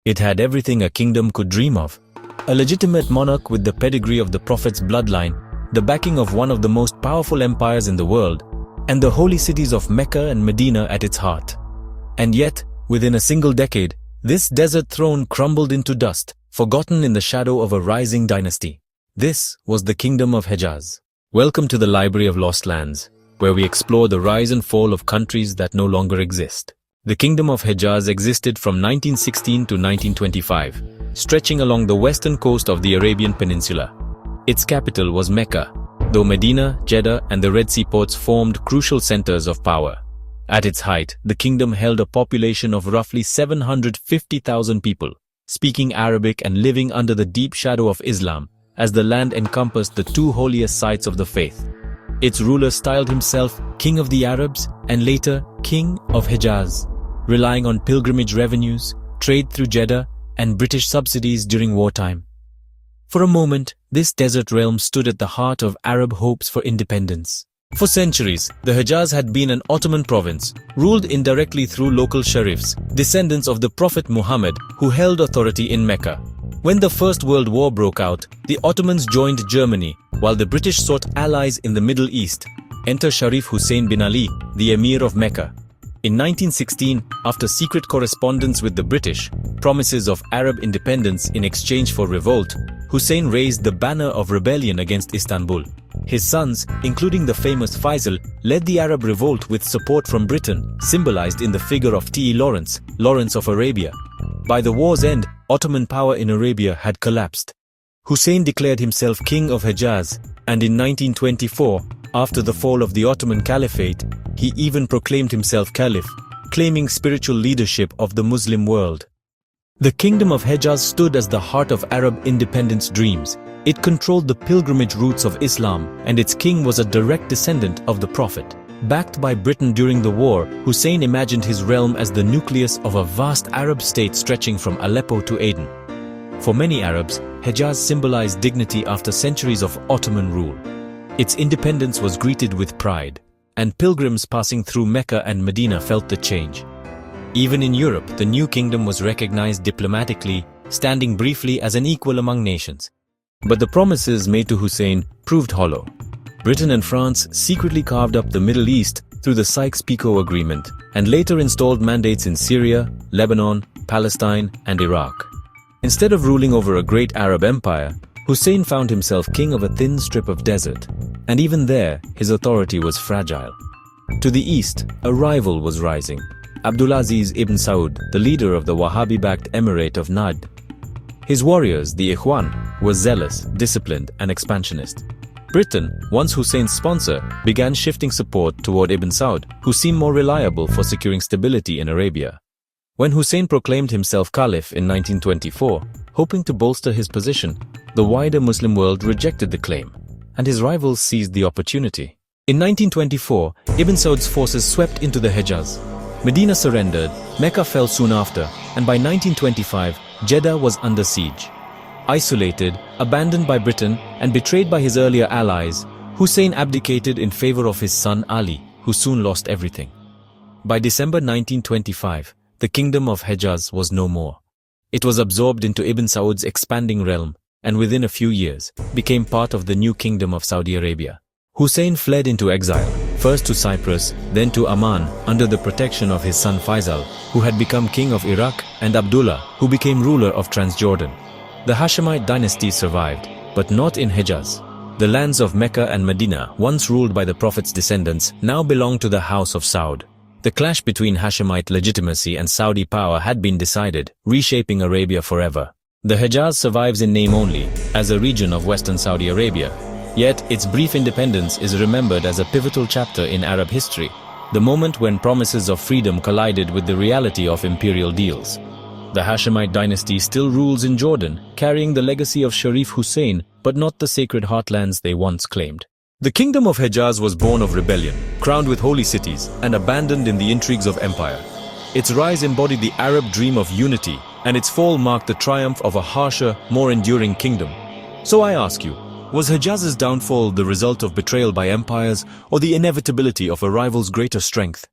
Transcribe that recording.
It had everything a kingdom could dream of. A legitimate monarch with the pedigree of the Prophet's bloodline, the backing of one of the most powerful empires in the world, and the holy cities of Mecca and Medina at its heart. And yet, within a single decade, this desert throne crumbled into dust, forgotten in the shadow of a rising dynasty. This was the Kingdom of Hejaz. Welcome to the Library of Lost Lands, where we explore the rise and fall of countries that no longer exist. The Kingdom of Hejaz existed from 1916 to 1925, stretching along the western coast of the Arabian Peninsula. Its capital was Mecca, though Medina, Jeddah, and the Red Sea ports formed crucial centers of power. At its height, the kingdom held a population of roughly 750,000 people, speaking Arabic and living under the deep shadow of Islam, as the land encompassed the two holiest sites of the faith. Its ruler styled himself King of the Arabs and later King of Hejaz, relying on pilgrimage revenues, trade through Jeddah, and British subsidies during wartime. For a moment, this desert realm stood at the heart of Arab hopes for independence. For centuries, the Hejaz had been an Ottoman province, ruled indirectly through local sharifs, descendants of the Prophet Muhammad, who held authority in Mecca. When the First World War broke out, the Ottomans joined Germany, while the British sought allies in the Middle East. Enter Sharif Hussein bin Ali, the Emir of Mecca. In 1916, after secret correspondence with the British, promises of Arab independence in exchange for revolt, Hussein raised the banner of rebellion against Istanbul. His sons, including the famous Faisal, led the Arab revolt with support from Britain, symbolized in the figure of T. Lawrence, Lawrence of Arabia. By the war's end, Ottoman power in Arabia had collapsed. Hussein declared himself King of Hejaz, and in 1924, after the fall of the Ottoman Caliphate, he even proclaimed himself Caliph, claiming spiritual leadership of the Muslim world. The Kingdom of Hejaz stood as the heart of Arab independence dreams. It controlled the pilgrimage routes of Islam, and its king was a direct descendant of the Prophet. Backed by Britain during the war, Hussein imagined his realm as the nucleus of a vast Arab state stretching from Aleppo to Aden. For many Arabs, Hejaz symbolized dignity after centuries of Ottoman rule. Its independence was greeted with pride, and pilgrims passing through Mecca and Medina felt the change. Even in Europe, the new kingdom was recognized diplomatically, standing briefly as an equal among nations. But the promises made to Hussein proved hollow. Britain and France secretly carved up the Middle East through the Sykes-Picot Agreement, and later installed mandates in Syria, Lebanon, Palestine, and Iraq. Instead of ruling over a great Arab empire, Hussein found himself king of a thin strip of desert, and even there, his authority was fragile. To the east, a rival was rising, Abdulaziz ibn Saud, the leader of the Wahhabi-backed Emirate of Najd. His warriors, the Ikhwan, were zealous, disciplined, and expansionist. Britain, once Hussein's sponsor, began shifting support toward Ibn Saud, who seemed more reliable for securing stability in Arabia. When Hussein proclaimed himself Caliph in 1924, hoping to bolster his position, the wider Muslim world rejected the claim, and his rivals seized the opportunity. In 1924, Ibn Saud's forces swept into the Hejaz. Medina surrendered, Mecca fell soon after, and by 1925, Jeddah was under siege. Isolated, abandoned by Britain, and betrayed by his earlier allies, Hussein abdicated in favor of his son Ali, who soon lost everything. By December 1925, the Kingdom of Hejaz was no more. It was absorbed into Ibn Saud's expanding realm, and within a few years, became part of the new Kingdom of Saudi Arabia. Hussein fled into exile, first to Cyprus, then to Amman, under the protection of his son Faisal, who had become king of Iraq, and Abdullah, who became ruler of Transjordan. The Hashemite dynasty survived, but not in Hejaz. The lands of Mecca and Medina, once ruled by the Prophet's descendants, now belonged to the House of Saud. The clash between Hashemite legitimacy and Saudi power had been decided, reshaping Arabia forever. The Hejaz survives in name only, as a region of western Saudi Arabia. Yet, its brief independence is remembered as a pivotal chapter in Arab history, the moment when promises of freedom collided with the reality of imperial deals. The Hashemite dynasty still rules in Jordan, carrying the legacy of Sharif Hussein, but not the sacred heartlands they once claimed. The Kingdom of Hejaz was born of rebellion, crowned with holy cities, and abandoned in the intrigues of empire. Its rise embodied the Arab dream of unity, and its fall marked the triumph of a harsher, more enduring kingdom. So I ask you, was Hejaz's downfall the result of betrayal by empires, or the inevitability of a rival's greater strength?